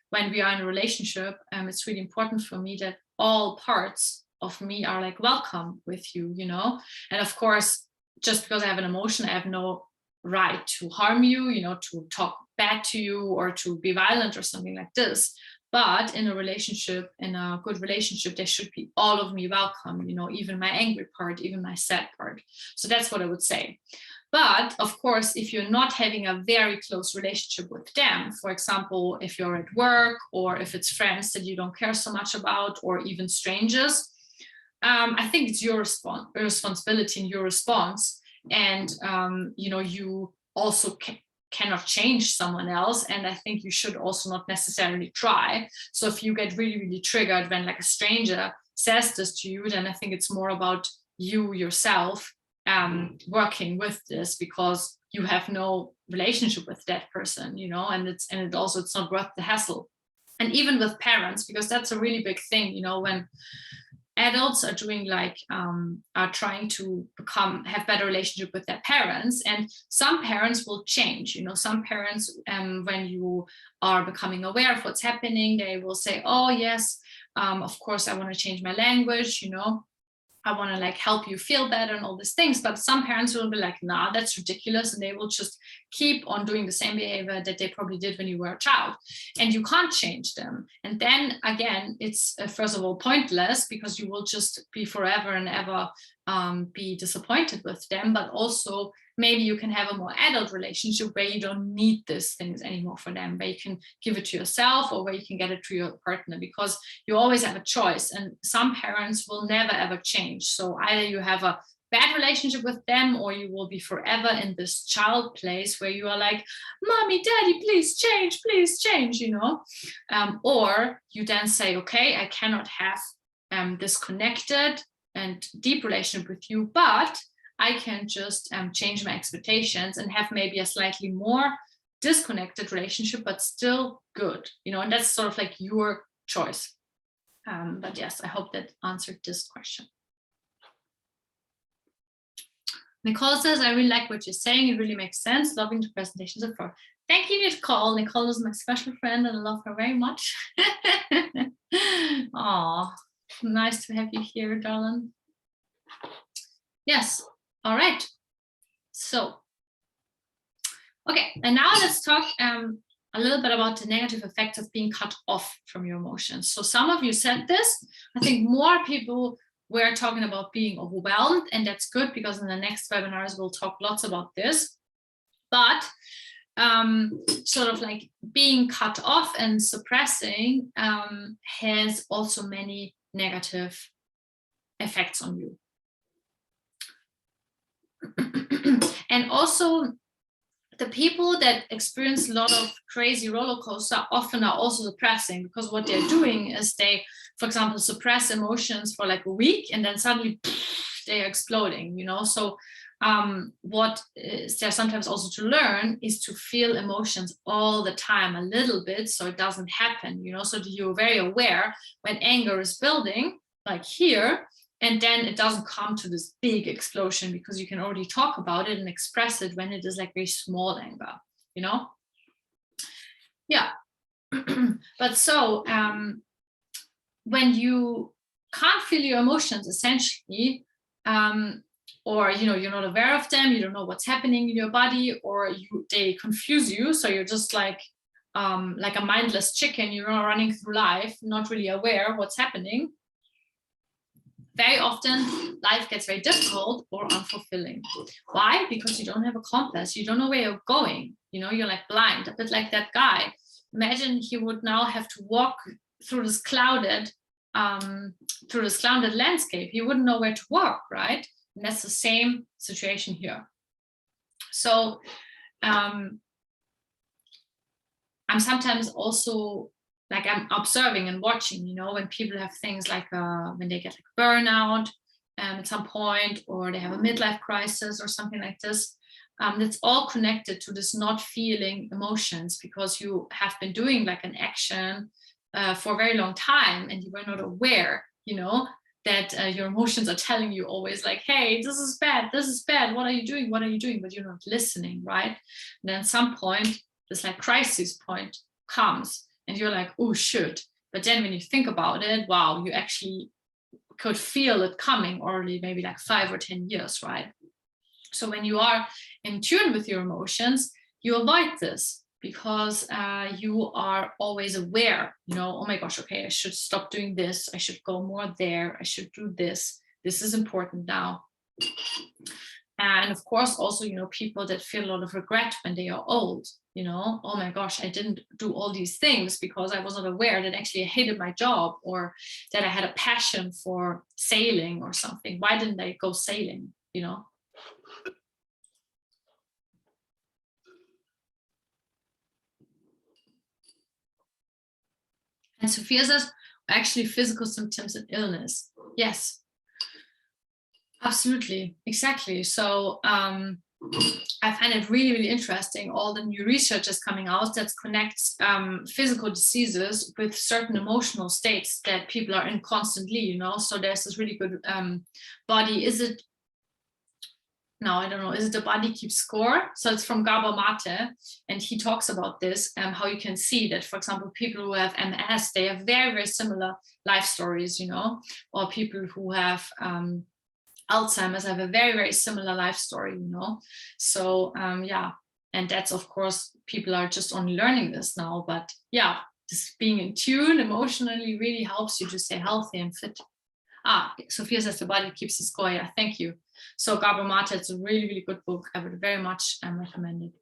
when we are in a relationship, it's really important for me that all parts of me are like welcome with you, and of course, just because I have an emotion, I have no right to harm you, to talk bad to you or to be violent or something like this. But in a relationship, in a good relationship, there should be all of me welcome, even my angry part, even my sad part. So that's what I would say. But of course, if you're not having a very close relationship with them, for example, if you're at work, or if it's friends that you don't care so much about, or even strangers, I think it's your responsibility and your response. And, you also cannot change someone else. And I think you should also not necessarily try. So if you get really, really triggered when like a stranger says this to you, then I think it's more about you yourself working with this, because you have no relationship with that person, and it's not worth the hassle. And even with parents, because that's a really big thing, when adults are doing like are trying to have better relationship with their parents, and some parents will change. Some parents, when you are becoming aware of what's happening, they will say, oh yes, of course I want to change my language, I want to like help you feel better and all these things. But some parents will be like, nah, that's ridiculous. And they will just keep on doing the same behavior that they probably did when you were a child. And you can't change them. And then again, it's first of all pointless, because you will just be forever and ever be disappointed with them. But also maybe you can have a more adult relationship where you don't need these things anymore for them, where you can give it to yourself or where you can get it to your partner, because you always have a choice. And some parents will never ever change. So either you have a bad relationship with them, or you will be forever in this child place where you are like, mommy, daddy, please change, you know. Or you then say, okay, I cannot have this connected and deep relationship with you, but I can just change my expectations and have maybe a slightly more disconnected relationship, but still good, you know. And that's sort of like your choice. But yes, I hope that answered this question. Nicole says, I really like what you're saying. It really makes sense. Loving the presentation so far. Thank you, Nicole. Nicole is my special friend and I love her very much. Aw, nice to have you here, darling. Yes. All right. So, okay. And now let's talk a little bit about the negative effects of being cut off from your emotions. So some of you said this. I think more people were talking about being overwhelmed, and that's good, because in the next webinars we'll talk lots about this. But sort of like being cut off and suppressing has also many negative effects on you. And also, the people that experience a lot of crazy roller coaster often are also suppressing, because what they're doing is they, for example, suppress emotions for like a week and then suddenly they're exploding, you know. So what is there sometimes also to learn is to feel emotions all the time a little bit, so it doesn't happen, you know, so that you're very aware when anger is building, like here, and then it doesn't come to this big explosion, because you can already talk about it and express it when it is like very small anger, you know. Yeah. But so when you can't feel your emotions, essentially, or you know, you're not aware of them, you don't know what's happening in your body, or they confuse you, so you're just like a mindless chicken, you're running through life not really aware of what's happening. Very often life gets very difficult or unfulfilling. Why? Because you don't have a compass, you don't know where you're going, you know, you're like blind, a bit like that guy. Imagine he would now have to walk through this clouded landscape. He wouldn't know where to walk, right? And that's the same situation here. So I'm sometimes also like I'm observing and watching, you know, when people have things like when they get like burnout at some point, or they have a midlife crisis or something like this. It's all connected to this not feeling emotions, because you have been doing like an action for a very long time and you were not aware, you know, that your emotions are telling you always like, hey, this is bad, what are you doing, but you're not listening, right? And then at some point this like crisis point comes and you're like, oh shoot. But then when you think about it, wow, you actually could feel it coming already maybe like 5 or 10 years, right? So when you are in tune with your emotions, you avoid this, because you are always aware, you know, oh my gosh, okay, I should stop doing this, I should go more there, I should do this is important now. And of course also, you know, people that feel a lot of regret when they are old, you know, oh my gosh, I didn't do all these things because I was not aware that actually I hated my job, or that I had a passion for sailing or something. Why didn't I go sailing, you know? And Sophia says, actually physical symptoms of illness. Yes, absolutely, exactly. So I find it really, really interesting, all the new research that's coming out that connects physical diseases with certain emotional states that people are in constantly, you know. So there's this really good body, is it the Body Keeps Score? So it's from Gabor Mate, and he talks about this, how you can see that, for example, people who have MS, they have very, very similar life stories, you know, or people who have Alzheimer's have a very, very similar life story, you know. So yeah, and that's, of course, people are just only learning this now, but yeah, just being in tune emotionally really helps you to stay healthy and fit. Sophia says the body keeps the score. Yeah, thank you. So Gabor Mate, it's a really, really good book. I would very much recommend it.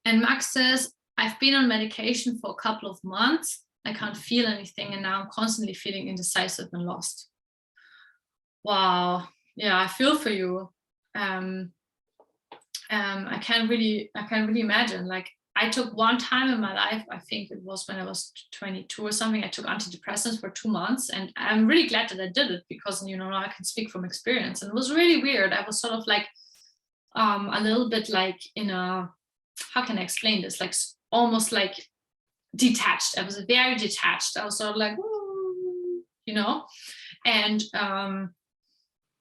And Max says, I've been on medication for a couple of months. I can't feel anything, and now I'm constantly feeling indecisive and lost. Wow. Yeah, I feel for you. I can really imagine. Like, I took one time in my life, I think it was when I was 22 or something, I took antidepressants for 2 months, and I'm really glad that I did it, because, you know, now I can speak from experience. And it was really weird. I was sort of like a little bit like in a, how can I explain this? Like almost like detached. I was very detached. I was sort of like, you know, and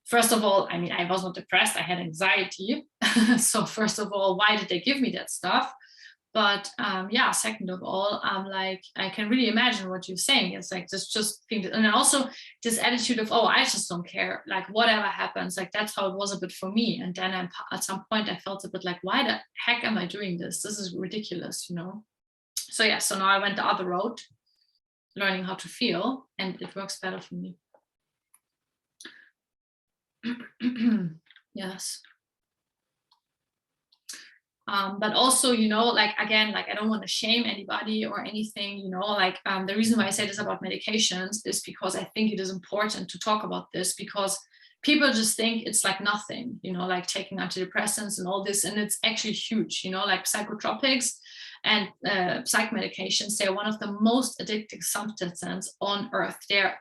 first of all, I mean, I was not depressed, I had anxiety. So first of all, why did they give me that stuff? But yeah, second of all, I'm like, I can really imagine what you're saying. It's like just think, and also this attitude of, oh, I just don't care, like whatever happens, like that's how it was a bit for me. And then at some point I felt a bit like, why the heck am I doing this? This is ridiculous, you know? So yeah, so now I went the other road, learning how to feel, and it works better for me. Yes. But also, you know, like, again, like, I don't want to shame anybody or anything, you know, like, the reason why I say this about medications is because I think it is important to talk about this, because people just think it's like nothing, you know, like taking antidepressants and all this, and it's actually huge, you know, like psychotropics and psych medications, they're one of the most addictive substances on earth. They're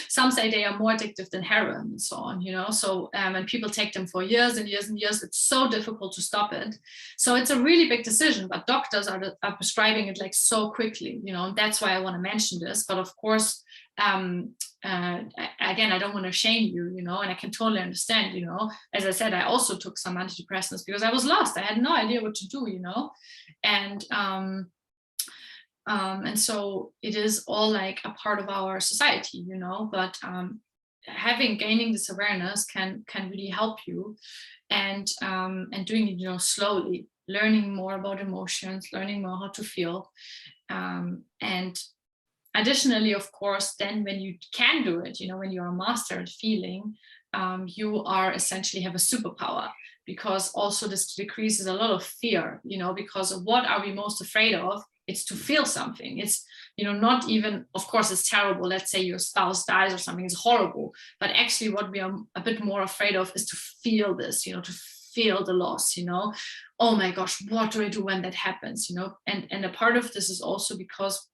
some say they are more addictive than heroin and so on, you know. So and people take them for years and years and years. It's so difficult to stop it. So it's a really big decision, but doctors are prescribing it like so quickly, you know. And that's why I want to mention this. But of course, again, I don't want to shame you, you know, and I can totally understand, you know. As I said, I also took some antidepressants because I was lost. I had no idea what to do, you know. And so it is all like a part of our society, you know. But gaining this awareness can really help you, and doing it, you know, slowly, learning more about emotions, learning more how to feel, and additionally, of course, then when you can do it, you know, when you are a master at feeling, you are essentially have a superpower, because also this decreases a lot of fear, you know, because what are we most afraid of? It's to feel something. It's, you know, not even, of course, it's terrible. Let's say your spouse dies or something, it's horrible. But actually what we are a bit more afraid of is to feel this, you know, to feel the loss, you know. Oh my gosh, what do I do when that happens, you know? And a part of this is also because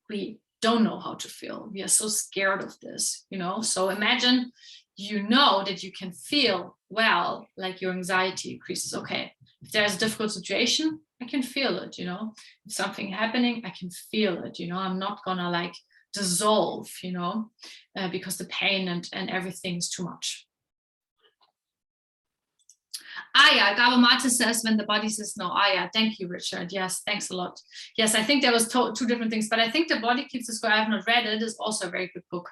we don't know how to feel. We are so scared of this, you know. So imagine, you know, that you can feel well, like your anxiety increases. Okay, if there's a difficult situation, I can feel it, you know. If something happening, I can feel it, you know. I'm not gonna like dissolve, you know, because the pain and everything is too much. Yeah, Gabo Mate says when the body says no. Yeah, thank you, Richard. Yes, thanks a lot. Yes, I think there was two different things, but I think The Body Keeps the Score, I have not read it, is also a very good book.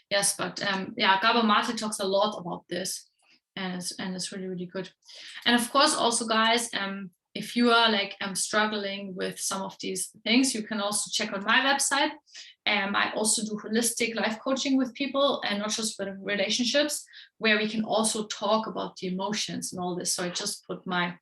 Yes, but yeah, Gabo Mate talks a lot about this, and it's really, really good. And of course, also, guys, if you are like struggling with some of these things, you can also check on my website. I also do holistic life coaching with people, and not just with relationships, where we can also talk about the emotions and all this. So I just put my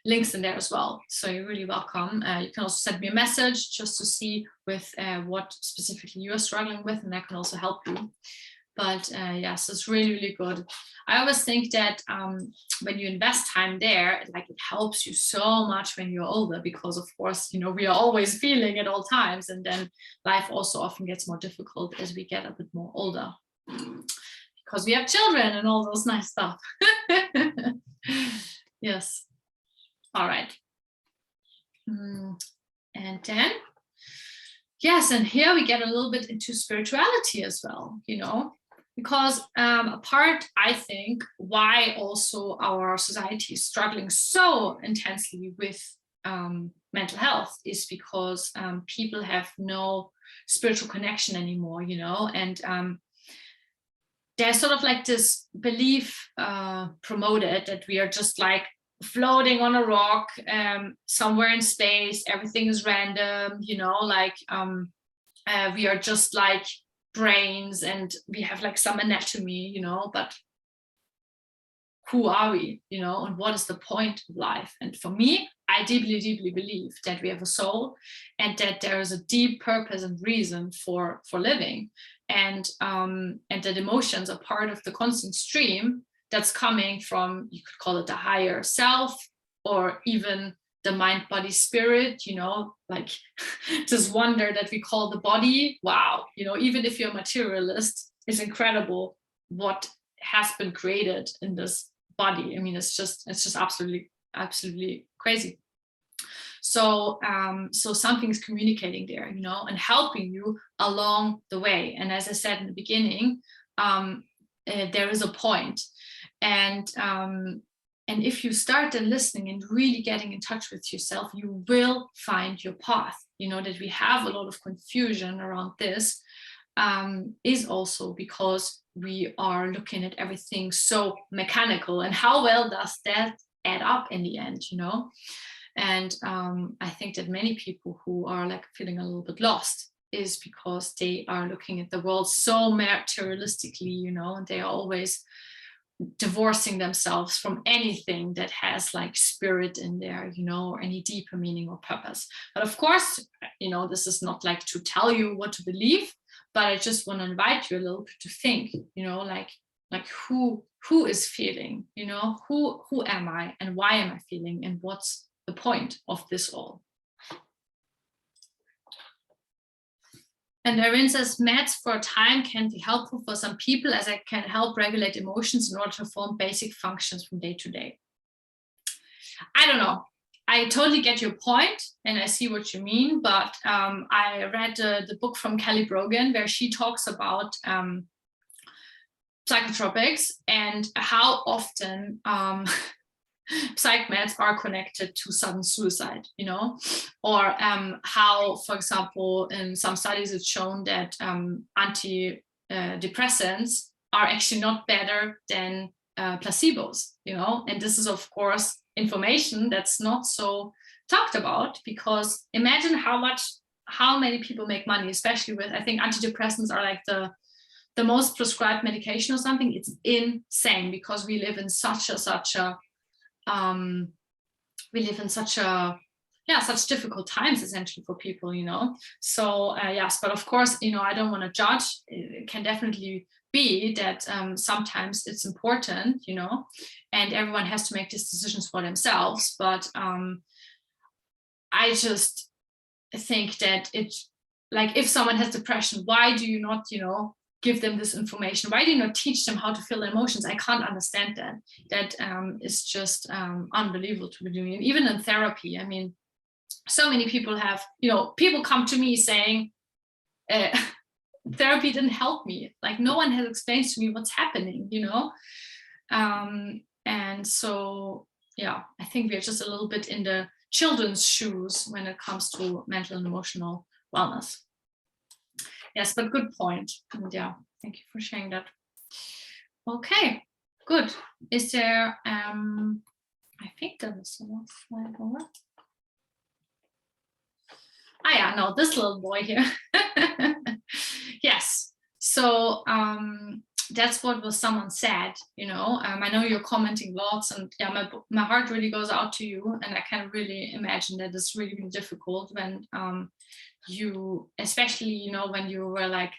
links in there as well. So you're really welcome. You can also send me a message just to see with what specifically you are struggling with, and I can also help you. But yes, it's really, really good. I always think that when you invest time there, like, it helps you so much when you're older, because of course, you know, we are always feeling at all times, and then life also often gets more difficult as we get a bit more older, because we have children and all those nice stuff. Yes. All right. And then, yes, and here we get a little bit into spirituality as well, you know, because a part, I think, why also our society is struggling so intensely with mental health is because people have no spiritual connection anymore, you know. And there's sort of like this belief promoted that we are just like floating on a rock somewhere in space, everything is random, like we are just like brains and we have like some anatomy, but who are we, and what is the point of life? And for me, I deeply, deeply believe that we have a soul and that there is a deep purpose and reason for living. And that emotions are part of the constant stream that's coming from, you could call it the higher self, or even the mind, body, spirit, like this wonder that we call the body. Wow, even if you're a materialist, it's incredible what has been created in this body. I mean, it's just absolutely crazy. So something's communicating there, and helping you along the way. And as I said in the beginning, there is a point. And if you start then listening and really getting in touch with yourself, you will find your path. That we have a lot of confusion around this is also because we are looking at everything so mechanical, and how well does that add up in the end, And I think that many people who are like feeling a little bit lost is because they are looking at the world so materialistically, and they are always divorcing themselves from anything that has like spirit in there, or any deeper meaning or purpose. But of course, this is not like to tell you what to believe, but I just want to invite you a little bit to think, like who is feeling, who am I and why am I feeling, and what's the point of this all? And Erin says, meds for a time can be helpful for some people as it can help regulate emotions in order to perform basic functions from day to day. I don't know. I totally get your point and I see what you mean, but I read the book from Kelly Brogan where she talks about psychotropics and how often psych meds are connected to sudden suicide, or how, for example, in some studies it's shown that antidepressants are actually not better than placebos, and this is of course information that's not so talked about, because imagine how many people make money, especially with, I think antidepressants are like the most prescribed medication or something. It's insane because we live in such difficult times essentially for people, so yes, but of course, I don't want to judge. It can definitely be that sometimes it's important, and everyone has to make these decisions for themselves, but I just think that it's like, if someone has depression, why do you not give them this information? Why do you not teach them how to feel emotions? I can't understand that is just unbelievable to be doing. And even in therapy, I mean, so many people have, people come to me saying therapy didn't help me, like no one has explained to me what's happening, and so yeah, I think we're just a little bit in the children's shoes when it comes to mental and emotional wellness. Yes, but good point. And yeah, thank you for sharing that. Okay, good. Is there, I think there was one slide over. Yeah, no, this little boy here. Yes, so that's what was someone said, I know you're commenting lots, and yeah, my heart really goes out to you, and I can really imagine that it's really, really difficult when you, especially, when you were like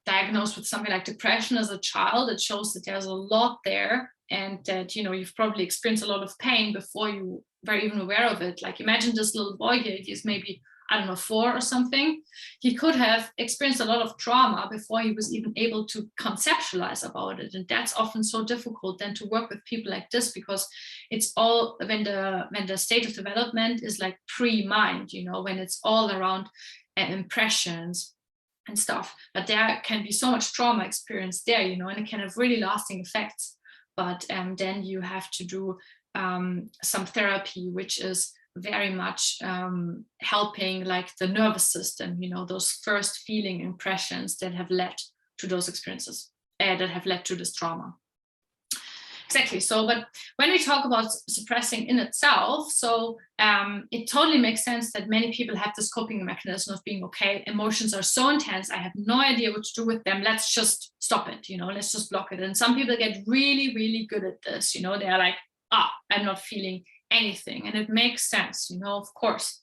diagnosed with something like depression as a child. It shows that there's a lot there, and that, you've probably experienced a lot of pain before you were even aware of it. Like, imagine this little boy here, he's maybe, I don't know, 4 or something. He could have experienced a lot of trauma before he was even able to conceptualize about it. And that's often so difficult then to work with people like this, because it's all when the state of development is like pre-mind, when it's all around impressions and stuff. But there can be so much trauma experienced there, and it can have really lasting effects. But then you have to do some therapy, which is very much helping like the nervous system, those first feeling impressions that have led to those experiences. that have led to this trauma. Exactly. So, but when we talk about suppressing in itself, so it totally makes sense that many people have this coping mechanism of being, okay, emotions are so intense, I have no idea what to do with them. Let's just stop it, let's just block it. And some people get really, really good at this. They're like, I'm not feeling anything. And it makes sense, of course.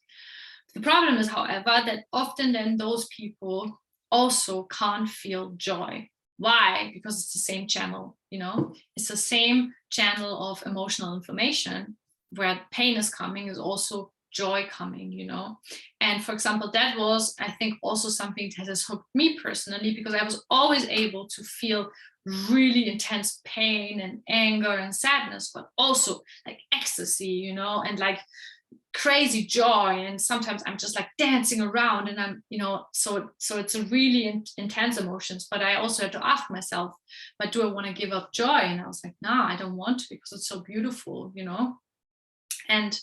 The problem is, however, that often then those people also can't feel joy. Why? Because it's the same channel, it's the same channel of emotional information. Where pain is coming is also joy coming, And for example, that was, I think, also something that has hooked me personally, because I was always able to feel really intense pain and anger and sadness, but also like ecstasy, and like crazy joy. And sometimes I'm just like dancing around, and I'm, so it's a really intense emotions. But I also had to ask myself, but do I want to give up joy? And I was like, nah, I don't want to, because it's so beautiful, And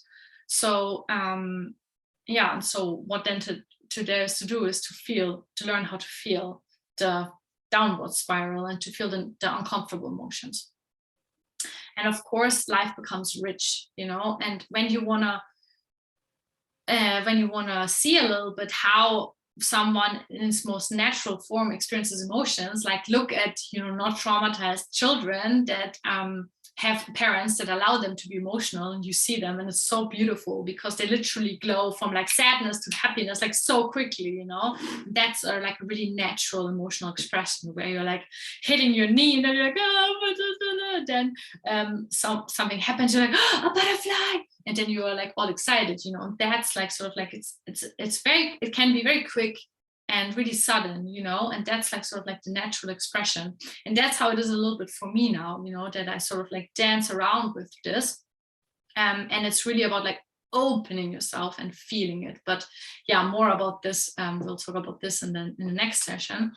so and so what then today is to do is to learn how to feel the downward spiral and to feel the uncomfortable emotions. And of course life becomes rich, and when you want to see a little bit how someone in its most natural form experiences emotions, like look at not traumatized children that have parents that allow them to be emotional, and you see them, and it's so beautiful because they literally glow from like sadness to happiness like so quickly. That's like a really natural emotional expression, where you're like hitting your knee and then you're like, oh, then something happens, you're like, oh, a butterfly, and then you are like all excited, and that's like sort of like it can be very quick and really sudden, and that's like sort of like the natural expression. And that's how it is a little bit for me now, that I sort of like dance around with this. And it's really about like opening yourself and feeling it. But yeah, more about this. We'll talk about this in the next session.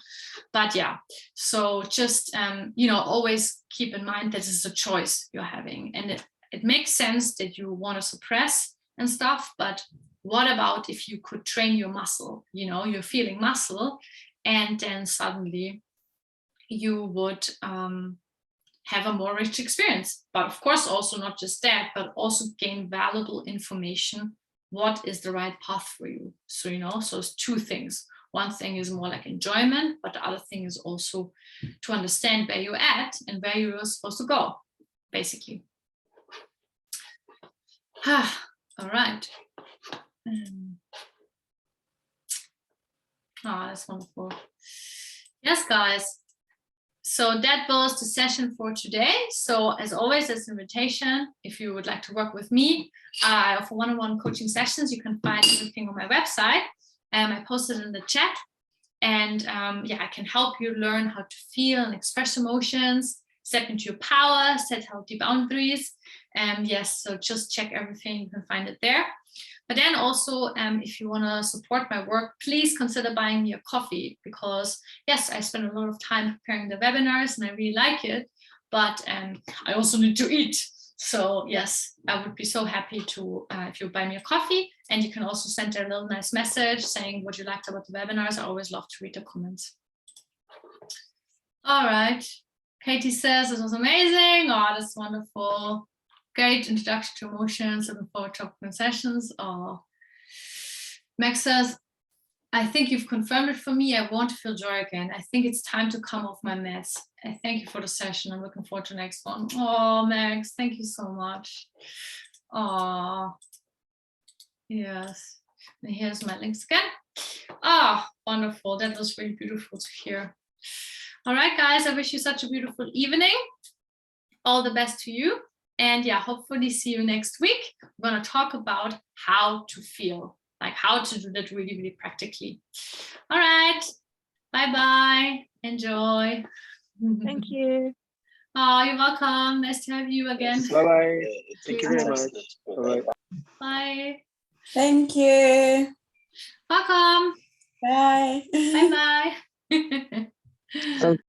But yeah, so just, always keep in mind that this is a choice you're having. And it makes sense that you want to suppress and stuff, but what about if you could train your muscle, you're feeling muscle, and then suddenly you would have a more rich experience. But of course, also not just that, but also gain valuable information. What is the right path for you? So, so it's two things. One thing is more like enjoyment, but the other thing is also to understand where you're at and where you're supposed to go, basically. All right. That's wonderful. Yes, guys. So that was the session for today. So as always, as an invitation, if you would like to work with me, I offer one-on-one coaching sessions. You can find everything on my website. I posted in the chat. And I can help you learn how to feel and express emotions, step into your power, set healthy boundaries. Yes, so just check everything. You can find it there. But then also, if you want to support my work, please consider buying me a coffee, because yes, I spend a lot of time preparing the webinars and I really like it, but I also need to eat. So yes, I would be so happy to if you buy me a coffee, and you can also send a little nice message saying what you liked about the webinars. I always love to read the comments. All right. Katie says this was amazing. Oh, that's wonderful. Great introduction to emotions. Looking forward to upcoming sessions. Oh, Max says, I think you've confirmed it for me. I want to feel joy again. I think it's time to come off my meds. I thank you for the session. I'm looking forward to the next one. Oh, Max, thank you so much. Oh, yes. And here's my links again. Ah, wonderful. That was really beautiful to hear. All right, guys, I wish you such a beautiful evening. All the best to you. And yeah, hopefully see you next week. We're going to talk about how to feel, like how to do that really, really practically. All right. Bye-bye. Enjoy. Thank you. Oh, you're welcome. Nice to have you again. Bye-bye. Thank you very much. Bye-bye. Bye. Thank you. Welcome. Bye. Bye-bye.